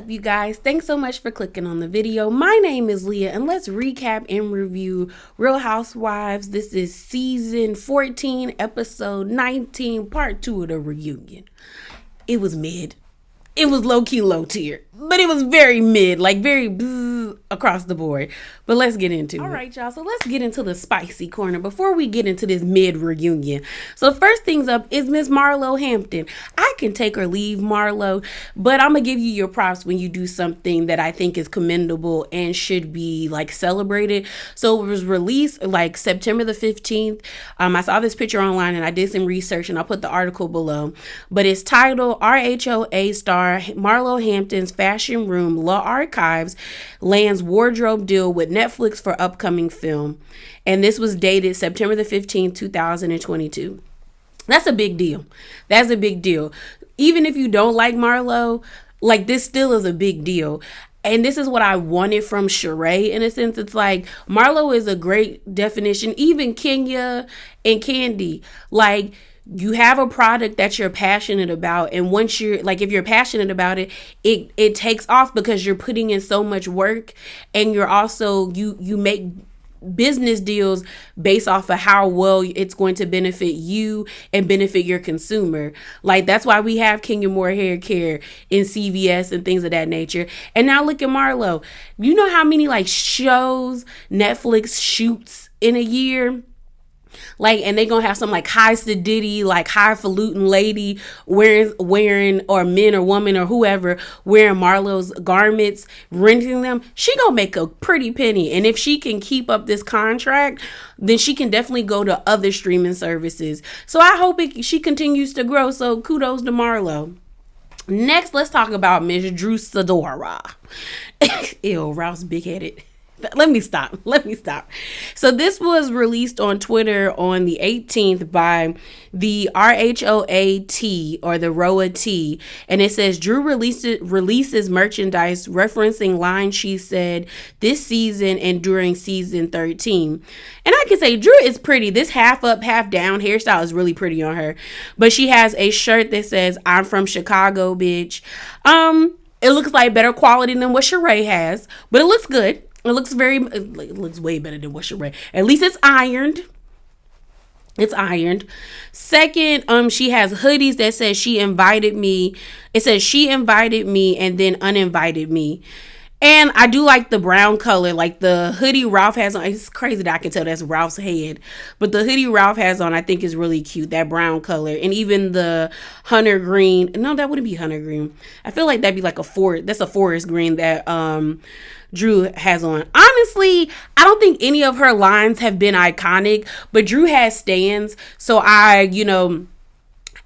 up, you guys? Thanks so much for clicking on the video. My name is Leah, and let's recap and review Real Housewives. This is season 14, episode 19, part 2 of the reunion. It was mid. It was low-key low tier, but it was very mid, like very across the board. But let's get into it. All right, y'all. So let's get into the spicy corner before we get into this mid reunion. So first things up is Miss Marlo Hampton. I can take or leave Marlo, but I'm gonna give you your props when you do something that I think is commendable and should be like celebrated. So it was released like September the 15th. I saw this picture online and I did some research and I'll put the article below. But it's titled RHOA star Marlo Hampton's Fashion Room Law Archives lands wardrobe deal with Netflix for upcoming film. And this was dated September the 15th, 2022. That's a big deal. That's a big deal. Even if you don't like Marlo, like this still is a big deal. And this is what I wanted from Sheree. In a sense, it's like Marlo is a great definition. Even Kenya and Candy, like you have a product that you're passionate about. And once you're like, if you're passionate about it, it takes off because you're putting in so much work, and you're also, you make business deals based off of how well it's going to benefit you and benefit your consumer. Like that's why we have Kenya Moore Hair Care in CVS and things of that nature. And now look at Marlo. You know how many like shows Netflix shoots in a year? Like, and they gonna have some like high sedity, like highfalutin lady wearing, or men or woman or whoever wearing Marlo's garments, renting them. She gonna make a pretty penny. And if she can keep up this contract, then she can definitely go to other streaming services. So I hope she continues to grow. So kudos to Marlo. Next, let's talk about Miss Drew Sidora. Ew, Ralph's big-headed. Let me stop. So this was released on Twitter on the 18th by the RHOA or the ROA T. And it says, Drew releases merchandise referencing lines she said this season and during season 13. And I can say Drew is pretty. This half up, half down hairstyle is really pretty on her. But she has a shirt that says, I'm from Chicago, bitch. It looks like better quality than what Sheree has, but it looks good. It looks way better than what Sheree. At least it's ironed. It's ironed. Second, she has hoodies that says she invited me. It says she invited me and then uninvited me. And I do like the brown color, like the hoodie Ralph has on. It's crazy that I can tell that's Ralph's head. But the hoodie Ralph has on, I think is really cute, that brown color. And even the hunter green. No, that wouldn't be hunter green. I feel like that'd be like that's a forest green that Drew has on. Honestly, I don't think any of her lines have been iconic, but Drew has stands. So I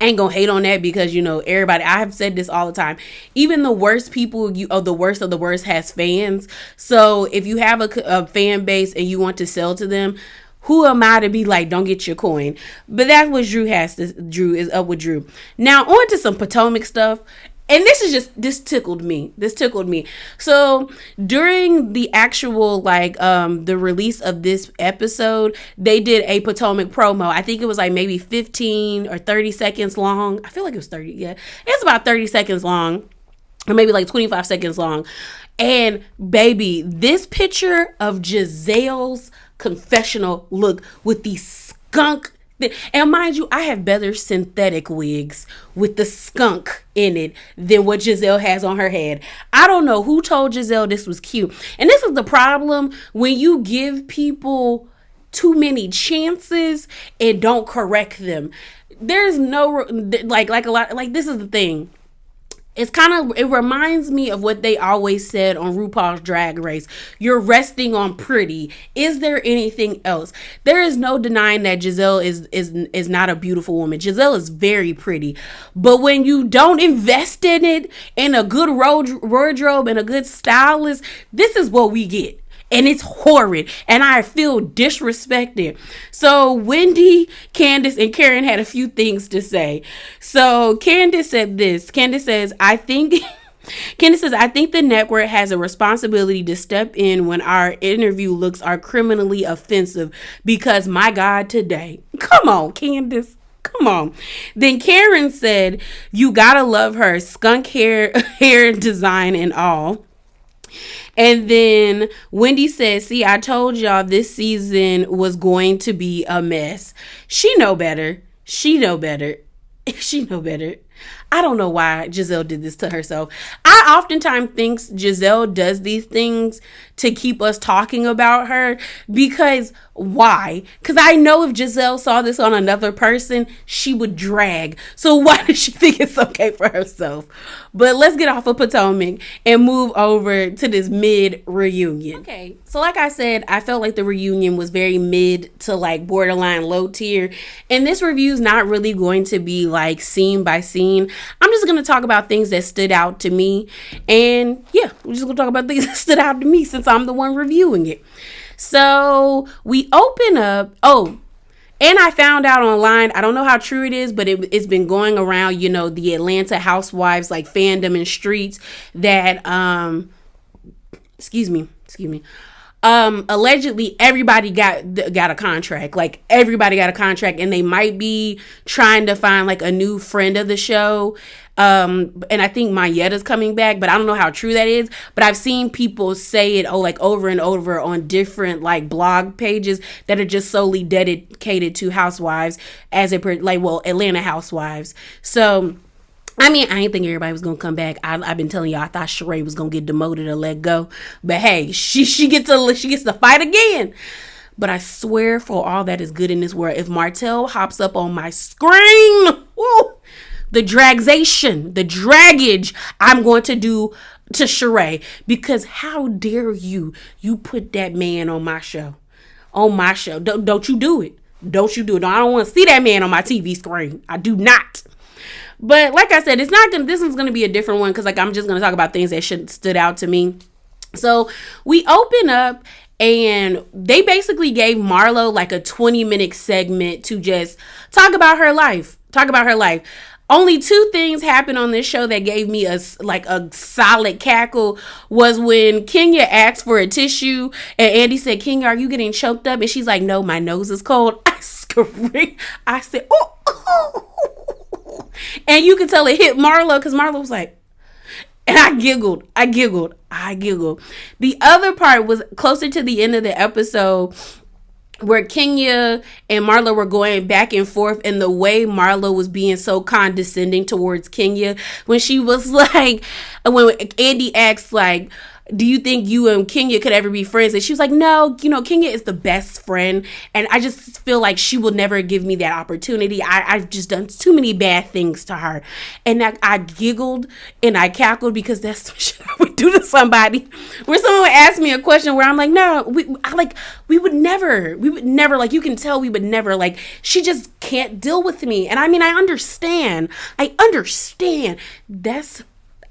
ain't gonna hate on that because, everybody, I have said this all the time. Even the worst people the worst of the worst has fans. So if you have a fan base and you want to sell to them, who am I to be like, don't get your coin? But that's what Drew is up with Drew. Now on to some Potomac stuff. And this tickled me. So during the actual, the release of this episode, they did a Potomac promo. I think it was like maybe 15 or 30 seconds long. I feel like it was 30. Yeah, it's about 30 seconds long, or maybe like 25 seconds long. And baby, this picture of Giselle's confessional look with the skunk. And mind you, I have better synthetic wigs with the skunk in it than what Giselle has on her head. I don't know who told Giselle this was cute. And this is the problem when you give people too many chances and don't correct them. There's no, this is the thing. It reminds me of what they always said on RuPaul's Drag Race. You're resting on pretty. Is there anything else? There is no denying that Giselle is not a beautiful woman. Giselle is very pretty. But when you don't invest in it, in a good wardrobe and a good stylist, this is what we get. And it's horrid. And I feel disrespected. So Wendy, Candace, and Karen had a few things to say. So Candace said this. Candace says, I think the network has a responsibility to step in when our interview looks are criminally offensive because my God, today. Come on, Candace. Come on. Then Karen said, you gotta love her skunk hair design and all. And then Wendy said, see, I told y'all this season was going to be a mess. She know better. She know better. She know better. I don't know why Giselle did this to herself. I oftentimes think Giselle does these things to keep us talking about her. Because why? Because I know if Giselle saw this on another person, she would drag. So why does she think it's okay for herself? But let's get off of Potomac and move over to this mid reunion. Okay, so like I said, I felt like the reunion was very mid to like borderline low tier. And this review is not really going to be like scene by scene. I'm just going to talk about things that stood out to me. And yeah, we're just going to talk about things that stood out to me since I'm the one reviewing it. So we open up. Oh, and I found out online, I don't know how true it is, but it's been going around, you know, the Atlanta Housewives like fandom and streets that, excuse me. Allegedly everybody got a contract. Like everybody got a contract, and they might be trying to find like a new friend of the show. And I think Mayetta's coming back, but I don't know how true that is. But I've seen people say it like over and over on different like blog pages that are just solely dedicated to Housewives Atlanta Housewives. So I mean, I didn't think everybody was gonna come back. I've been telling y'all, I thought Sheree was gonna get demoted or let go, but hey, she gets to fight again. But I swear, for all that is good in this world, if Martell hops up on my screen, woo, the draggage I'm going to do to Sheree, because how dare you put that man on my show, Don't you do it? Don't you do it? I don't want to see that man on my TV screen. I do not. But like I said, this one's going to be a different one, because like I'm just going to talk about things that stood out to me. So we open up and they basically gave Marlo like a 20-minute segment to just talk about her life. Only two things happened on this show that gave me a solid cackle. Was when Kenya asked for a tissue and Andy said, Kenya, are you getting choked up? And she's like, no, my nose is cold. I screamed. I said, oh. And you could tell it hit Marlo, because Marlo was like, and I giggled. The other part was closer to the end of the episode, where Kenya and Marlo were going back and forth, and the way Marlo was being so condescending towards Kenya, when she was like, when Andy asked like, do you think you and Kenya could ever be friends? And she was like, no, Kenya is the best friend. And I just feel like she will never give me that opportunity. I've just done too many bad things to her. And I giggled and I cackled, because that's some shit I would do to somebody. Where someone would ask me a question where I'm like, no, we would never, like, you can tell we would never, like, she just can't deal with me. And I mean, I understand.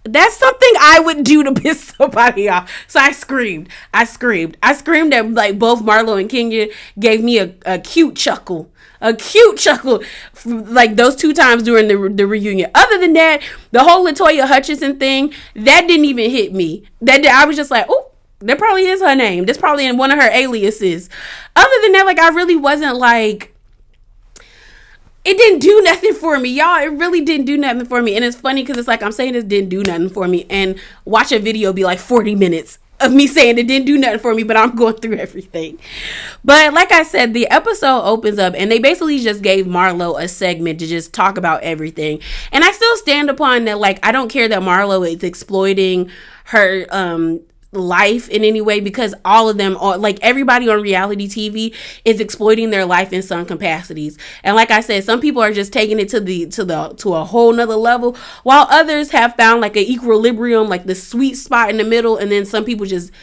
That's something I would do to piss somebody off. So I screamed that like both Marlo and Kenya gave me a cute chuckle. Like those two times during the reunion. Other than that, the whole LaToya Hutchinson thing, that didn't even hit me. I was just like, oh, that probably is her name. That's probably in one of her aliases. Other than that, like, I really wasn't like, it didn't do nothing for me, y'all. It really didn't do nothing for me. And it's funny, because it's like I'm saying this didn't do nothing for me, and watch a video be like 40 minutes of me saying it didn't do nothing for me, but I'm going through everything. But like I said, the episode opens up and they basically just gave Marlo a segment to just talk about everything. And I still stand upon that. Like, I don't care that Marlo is exploiting her life in any way, because all of them are, like, everybody on reality TV is exploiting their life in some capacities. And like I said, some people are just taking it to a whole nother level, while others have found like an equilibrium, like the sweet spot in the middle. And then some people just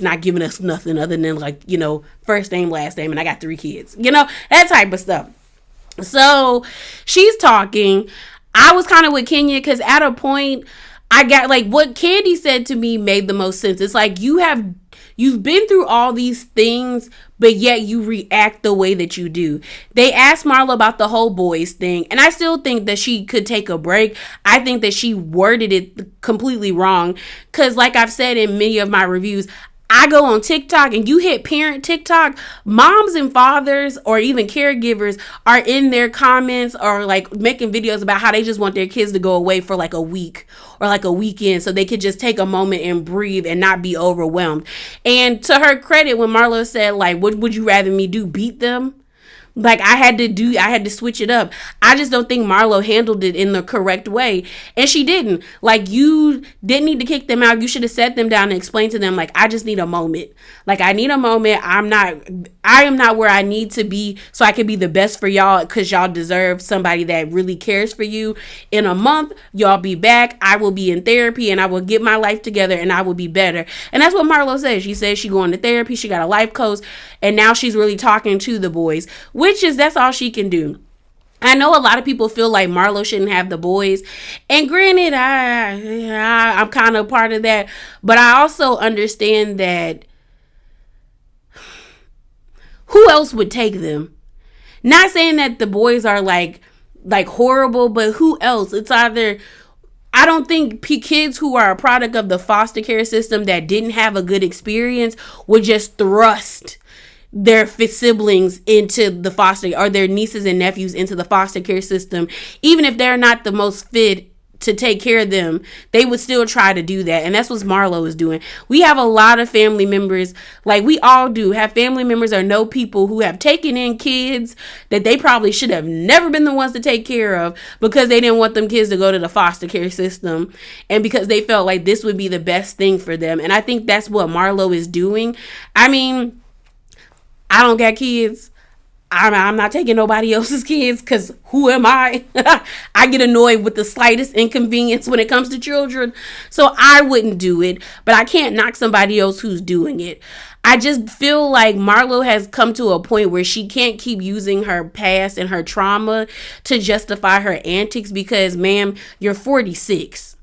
not giving us nothing other than, like, first name, last name, and I got 3 kids, that type of stuff. So she's talking. I was kind of with Kenya, because at a point I got, like, what Candy said to me made the most sense. It's like, you've been through all these things, but yet you react the way that you do. They asked Marlo about the whole boys thing, and I still think that she could take a break. I think that she worded it completely wrong, because like I've said in many of my reviews, I go on TikTok and you hit parent TikTok, moms and fathers or even caregivers are in their comments or like making videos about how they just want their kids to go away for like a week or like a weekend so they could just take a moment and breathe and not be overwhelmed. And to her credit, when Marlo said, like, what would you rather me do? Beat them? Like I had to switch it up. I just don't think Marlo handled it in the correct way. And she didn't. Like you didn't need to kick them out. You should have sat them down and explained to them, like, I just need a moment. Like I need a moment. I am not where I need to be so I can be the best for y'all because y'all deserve somebody that really cares for you. In a month, y'all be back. I will be in therapy and I will get my life together and I will be better. And that's what Marlo says. She says she going to therapy. She got a life coach and now she's really talking to the boys, that's all she can do. I know a lot of people feel like Marlo shouldn't have the boys. And granted, I'm kind of part of that. But I also understand that who else would take them? Not saying that the boys are like horrible, but who else? It's either, I don't think kids who are a product of the foster care system that didn't have a good experience would just thrust their siblings into the foster or their nieces and nephews into the foster care system. Even if they're not the most fit to take care of them, they would still try to do that. And that's what Marlo is doing. We have a lot of family members, like we all do, have family members or know people who have taken in kids that they probably should have never been the ones to take care of because they didn't want them kids to go to the foster care system and because they felt like this would be the best thing for them. And I think that's what Marlo is doing. I mean, I don't got kids. I'm not taking nobody else's kids because who am I? I get annoyed with the slightest inconvenience when it comes to children. So I wouldn't do it, but I can't knock somebody else who's doing it. I just feel like Marlo has come to a point where she can't keep using her past and her trauma to justify her antics because, ma'am, you're 46.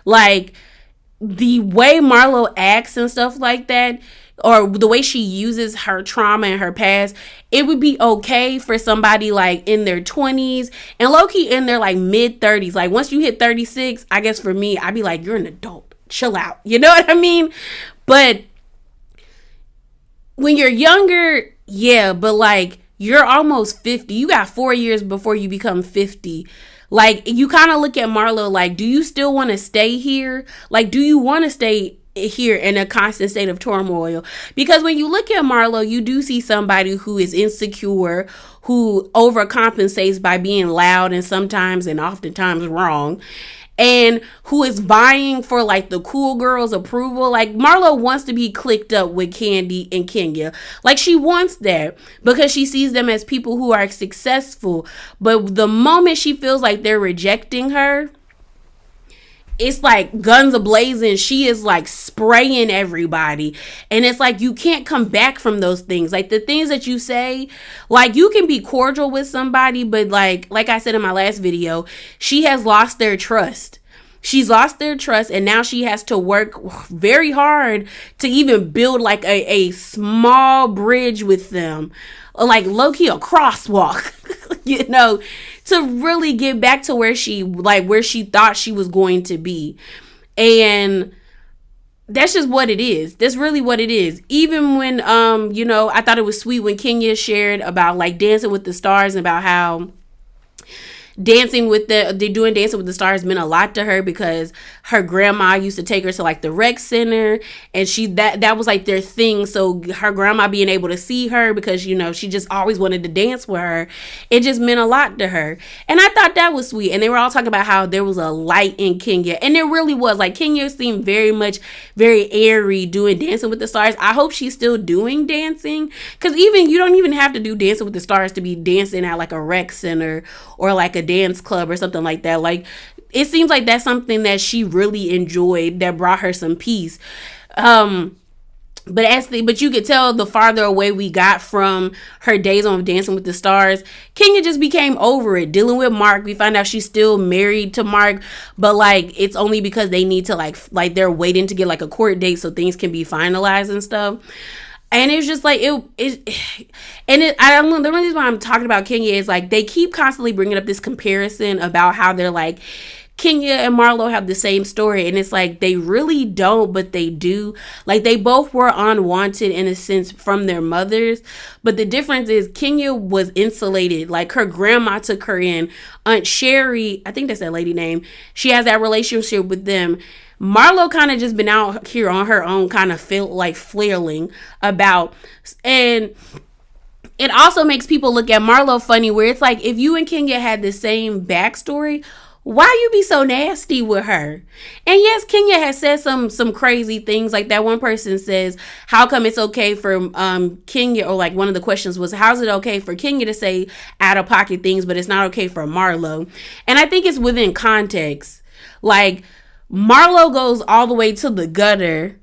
Like, the way Marlo acts and stuff like that, or the way she uses her trauma and her past, it would be okay for somebody like in their 20s and low-key in their like mid-30s. Like once you hit 36, I guess for me, I'd be like, you're an adult. Chill out. You know what I mean? But when you're younger, yeah, but like you're almost 50. You got 4 years before you become 50. Like you kind of look at Marlo like, do you still want to stay here? Like, do you want to stay here in a constant state of turmoil? Because when you look at Marlo, you do see somebody who is insecure, who overcompensates by being loud and sometimes and oftentimes wrong, and who is vying for like the cool girls' approval. Like Marlo wants to be clicked up with Candy and Kenya. Like she wants that because she sees them as people who are successful. But the moment she feels like they're rejecting her, it's like guns a-blazing. She is like spraying everybody. And it's like you can't come back from those things. Like the things that you say, like you can be cordial with somebody, but like I said in my last video, she has lost their trust. She's lost their trust and now she has to work very hard to even build like a small bridge with them. Like low-key a crosswalk, you know, to really get back to where she thought she was going to be. And that's just what it is. That's really what it is. Even when, I thought it was sweet when Kenya shared about like Dancing with the Stars and about how Dancing with the Stars meant a lot to her because her grandma used to take her to like the rec center and that was like their thing. So her grandma being able to see her because, she just always wanted to dance with her. It just meant a lot to her. And I thought that was sweet. And they were all talking about how there was a light in Kenya. And there really was. Like Kenya seemed very airy doing Dancing with the Stars. I hope she's still doing dancing because you don't even have to do Dancing with the Stars to be dancing at like a rec center or like a dance club or something like that. Like it seems like that's something that she really enjoyed that brought her some peace. But you could tell the farther away we got from her days on Dancing with the Stars, Kenya just became over it, dealing with Mark. We find out she's still married to Mark, but like it's only because they need to like they're waiting to get like a court date so things can be finalized and stuff. And it's just like the only reason why I'm talking about Kenya is like they keep constantly bringing up this comparison about how they're like Kenya and Marlo have the same story, and it's like they really don't, but they do. Like they both were unwanted in a sense from their mothers, but the difference is Kenya was insulated. Like her grandma took her in. Aunt Sherry, I think that's that lady name, she has that relationship with them. Marlo kind of just been out here on her own, kind of feel like flailing about. And it also makes people look at Marlo funny, where it's like, if you and Kenya had the same backstory, why you be so nasty with her? And yes, Kenya has said some crazy things. Like that one person says, how come it's okay for Kenya, or like one of the questions was, how's it okay for Kenya to say out of pocket things, but it's not okay for Marlo? And I think it's within context. Like Marlo goes all the way to the gutter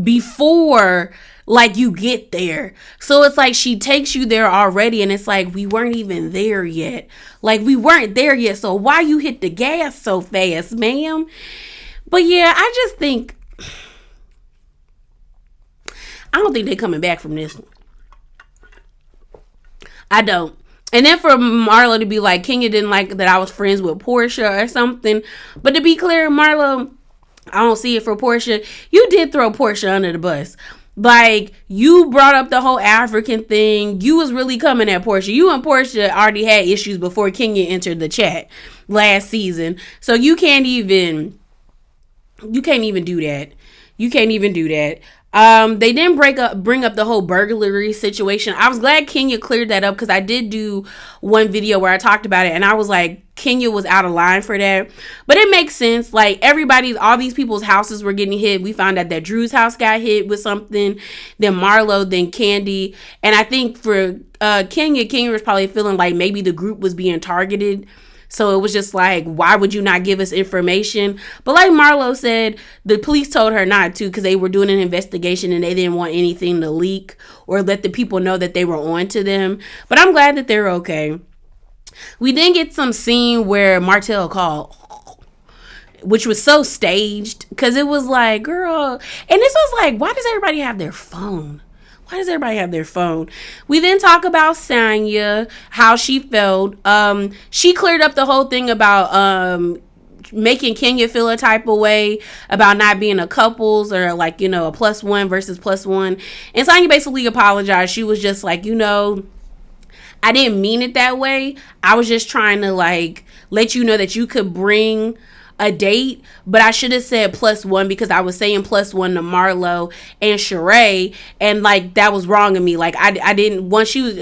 before like you get there. So it's like she takes you there already, and it's like we weren't even there yet. Like we weren't there yet. So why you hit the gas so fast, ma'am? But yeah, I just think I don't think they're coming back from this one. I don't. And then for Marlo to be like, Kenya didn't like that I was friends with Portia or something. But to be clear, Marlo, I don't see it for Portia. You did throw Portia under the bus. Like, you brought up the whole African thing. You was really coming at Portia. You and Portia already had issues before Kenya entered the chat last season. So you can't even do that. You can't even do that. They didn't bring up the whole burglary situation. I was glad Kenya cleared that up, because I did do one video where I talked about it, and I was like, Kenya was out of line for that. But it makes sense. Like all these people's houses were getting hit. We found out that Drew's house got hit with something, then Marlo, then Candy. And I think for Kenya was probably feeling like maybe the group was being targeted. So it was just like, why would you not give us information? But like Marlo said, the police told her not to, because they were doing an investigation and they didn't want anything to leak or let the people know that they were on to them. But I'm glad that they're okay. We did get some scene where Martell called, which was so staged, because it was like, girl. And this was like, why does everybody have their phone? Why does everybody have their phone? We then talk about Sanya, how she felt. She cleared up the whole thing about making Kenya feel a type of way about not being a couples, or like, a +1 versus +1. And Sanya basically apologized. She was just like, I didn't mean it that way. I was just trying to like let you know that you could bring a date, but I should have said +1, because I was saying +1 to Marlo and Sheree, and like that was wrong of me. Like I didn't.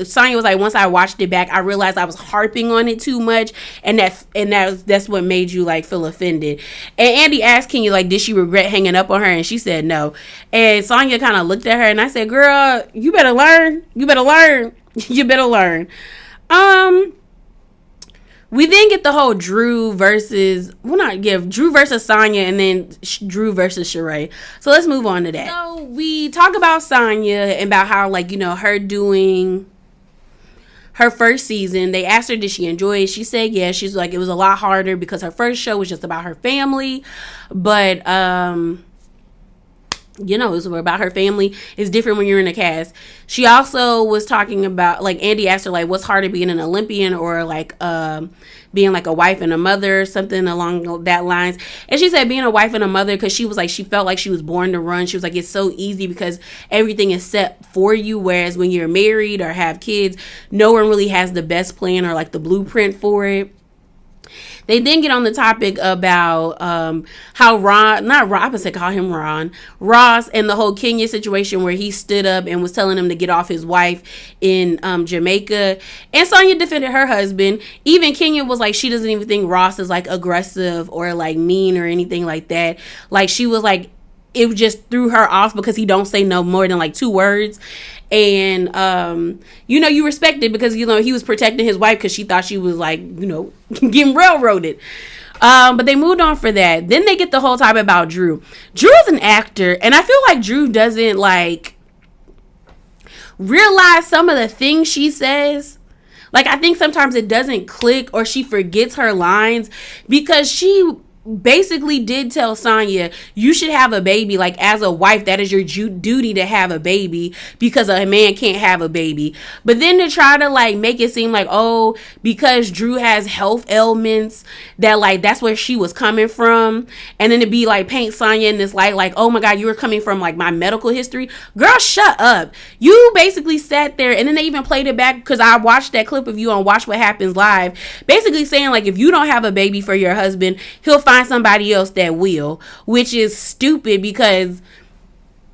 Sonya was like, once I watched it back, I realized I was harping on it too much, and that's what made you like feel offended. And Andy asked Kenya like, did she regret hanging up on her, and she said no. And Sonya kind of looked at her, and I said, girl, you better learn. You better learn. We then get the whole Drew versus Sonya, and then Drew versus Sheree. So let's move on to that. So we talk about Sonya and about how, like, her doing her first season. They asked her, did she enjoy it? She said yes. She's like, it was a lot harder because her first show was just about her family. But, it was about her family. It's different when you're in a cast. She also was talking about, like, Andy asked her, like, what's harder, being an Olympian or, like, being, like, a wife and a mother, something along that lines. And she said being a wife and a mother, because she was, like, she felt like she was born to run. She was, like, it's so easy because everything is set for you, whereas when you're married or have kids, no one really has the best plan or, like, the blueprint for it. They then get on the topic about how Ross and the whole Kenya situation, where he stood up and was telling him to get off his wife in Jamaica. And Sonya defended her husband. Even Kenya was like, she doesn't even think Ross is like aggressive or like mean or anything like that. Like, she was like, it just threw her off because he don't say no more than like 2 words. And, you respect it because, he was protecting his wife because she thought she was like, getting railroaded. But they moved on for that. Then they get the whole topic about Drew. Drew is an actor, and I feel like Drew doesn't like realize some of the things she says. Like, I think sometimes it doesn't click, or she forgets her lines, because she basically did tell Sonya, you should have a baby. Like, as a wife, that is your duty to have a baby, because a man can't have a baby. But then to try to like make it seem like, oh, because Drew has health ailments, that like that's where she was coming from, and then to be like paint Sonya in this light, like, oh my god, you were coming from like my medical history. Girl, shut up. You basically sat there, and then they even played it back, because I watched that clip of you on Watch What Happens Live, basically saying like, if you don't have a baby for your husband, he'll find somebody else that will, which is stupid, because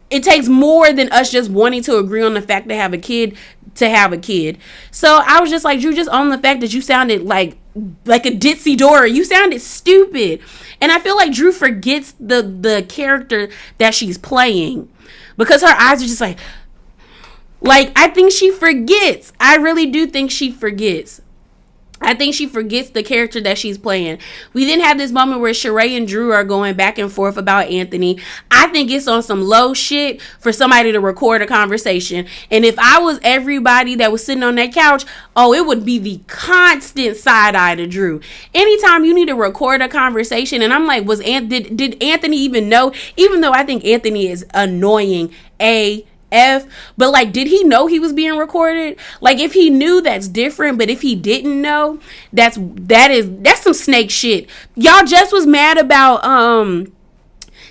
it takes more than us just wanting to agree on the fact to have a kid to have a kid. So I was just like, Drew, just own the fact that you sounded like a ditzy Dora. You sounded stupid. And I feel like Drew forgets the character that she's playing, because her eyes are just like I think she forgets. I really do think she forgets. I think she forgets the character that she's playing. We then have this moment where Sheree and Drew are going back and forth about Anthony. I think it's on some low shit for somebody to record a conversation. And if I was everybody that was sitting on that couch, oh, it would be the constant side eye to Drew. Anytime you need to record a conversation, and I'm like, did Anthony even know? Even though I think Anthony is annoying but like, did he know he was being recorded? Like, if he knew, that's different, but if he didn't know, that's some snake shit. Y'all just was mad about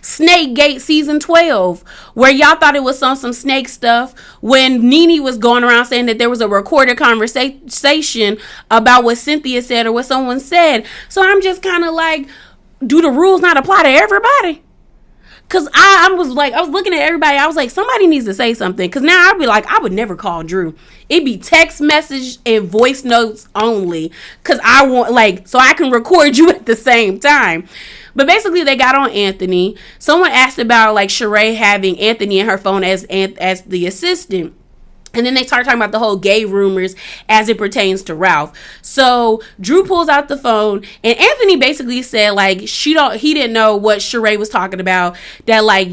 Snake Gate season 12, where y'all thought it was on some snake stuff, when Nene was going around saying that there was a recorded conversation about what Cynthia said or what someone said. So I'm just kind of like, do the rules not apply to everybody? Because I was looking at everybody. I was like, somebody needs to say something. Because now I'd be like, I would never call Drew. It'd be text message and voice notes only. Because I want, like, so I can record you at the same time. But basically, they got on Anthony. Someone asked about, like, Sheree having Anthony in her phone as the assistant. And then they start talking about the whole gay rumors as it pertains to Ralph. So Drew pulls out the phone, and Anthony basically said like he didn't know what Sheree was talking about. That like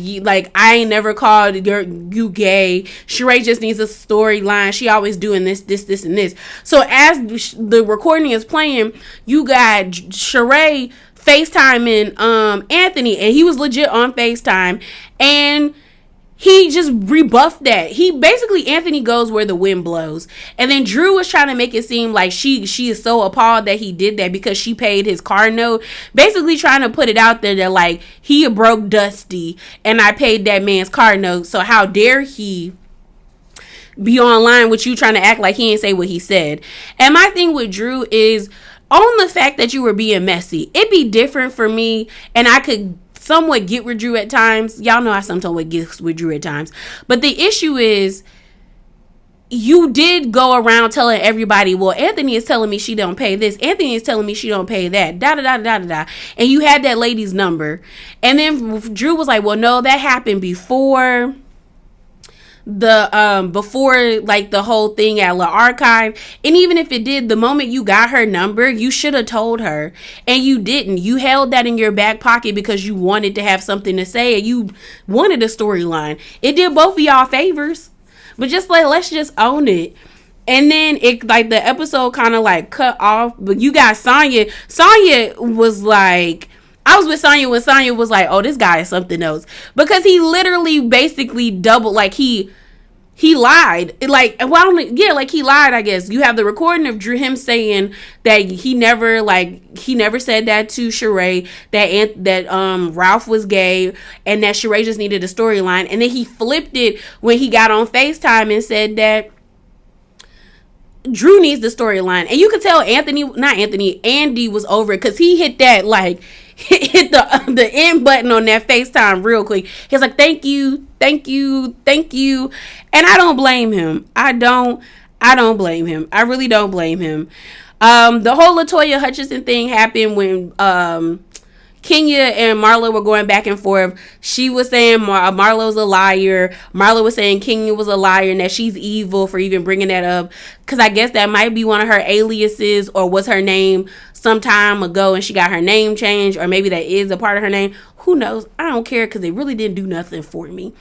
I ain't never called you gay. Sheree just needs a storyline. She always doing this, and this. So as the recording is playing, you got Sheree FaceTiming Anthony, and he was legit on FaceTime, and he just rebuffed that. Anthony goes where the wind blows. And then Drew was trying to make it seem like she is so appalled that he did that because she paid his car note. Basically trying to put it out there that like, he broke Dusty and I paid that man's car note. So how dare he be online with you trying to act like he didn't say what he said. And my thing with Drew is, on the fact that you were being messy. It'd be different for me, and I could somewhat get with Drew at times. Y'all know I sometimes would get with Drew at times. But the issue is, you did go around telling everybody, well, Anthony is telling me she don't pay this. Anthony is telling me she don't pay that. Da-da-da-da-da-da. And you had that lady's number. And then Drew was like, well, no, that happened before the whole thing at La Archive. And even if it did, the moment you got her number, you should have told her, and you didn't. You held that in your back pocket because you wanted to have something to say, and you wanted a storyline. It did both of y'all favors, but just like, let's just own it. And then it like the episode kind of like cut off, but you got Sonya was like, I was with Sonya when Sonya was like, oh, this guy is something else. Because he literally basically doubled, like he lied. Like, well, yeah, like he lied, I guess. You have the recording of him saying that he never said that to Sheree, that Ralph was gay, and that Sheree just needed a storyline. And then he flipped it when he got on FaceTime and said that Drew needs the storyline. And you could tell Andy was over it, because he hit that, like, hit the end button on that FaceTime real quick. He's like, thank you. And I don't blame him. I don't blame him. I really don't blame him. The whole LaToya Hutchinson thing happened when Kenya and Marlo were going back and forth. She was saying Marlo's a liar. Marlo was saying Kenya was a liar and that she's evil for even bringing that up. Because I guess that might be one of her aliases, or was her name some time ago and she got her name changed. Or maybe that is a part of her name. Who knows? I don't care, because it really didn't do nothing for me.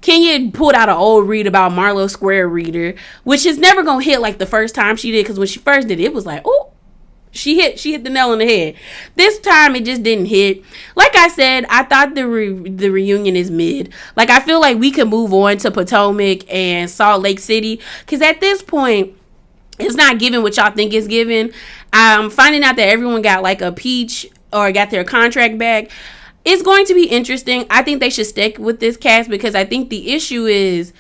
Kenya pulled out an old read about Marlo Square Reader, which is never going to hit like the first time she did. Because when she first did it, it was like, oh. She hit the nail on the head. This time it just didn't hit. Like I said, I thought the reunion is mid. Like, I feel like we could move on to Potomac and Salt Lake City, because at this point it's not giving what y'all think it's giving. I'm finding out that everyone got like a peach or got their contract back. It's going to be interesting. I think they should stick with this cast, because I think the issue is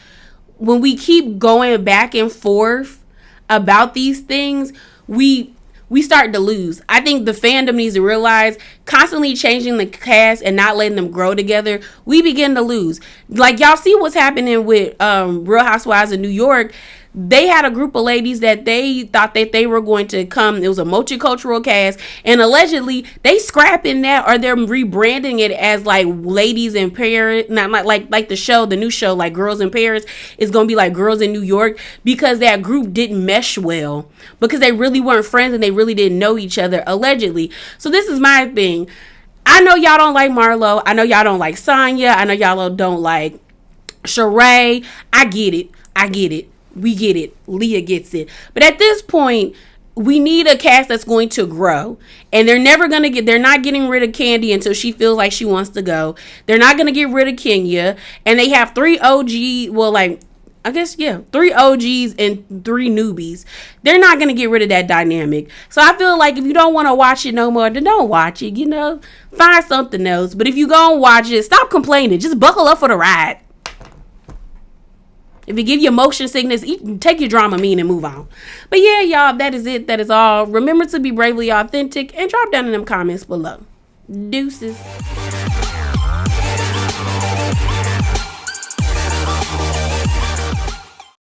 when we keep going back and forth about these things, we start to lose. I think the fandom needs to realize, constantly changing the cast and not letting them grow together, we begin to lose. Like, y'all see what's happening with Real Housewives of New York. They had a group of ladies that they thought that they were going to come. It was a multicultural cast, and allegedly they scrapping that, or they're rebranding it as like Ladies in Paris. Not like the show, the new show, like Girls in Paris, is gonna be like Girls in New York, because that group didn't mesh well, because they really weren't friends and they really didn't know each other, allegedly. So this is my thing. I know y'all don't like Marlo. I know y'all don't like Sonya. I know y'all don't like Sheree. I get it. We get it. Leah gets it. But at this point, we need a cast that's going to grow. And they're not getting rid of Candy until she feels like she wants to go. They're not going to get rid of Kenya. And they have 3 OGs, 3 OGs and 3 newbies. They're not going to get rid of that dynamic. So I feel like if you don't want to watch it no more, then don't watch it, Find something else. But if you go and watch it, stop complaining. Just buckle up for the ride. If it give you motion sickness, take your Dramamine and move on. But yeah, y'all, that is it. That is all. Remember to be bravely authentic, and drop down in them comments below. Deuces.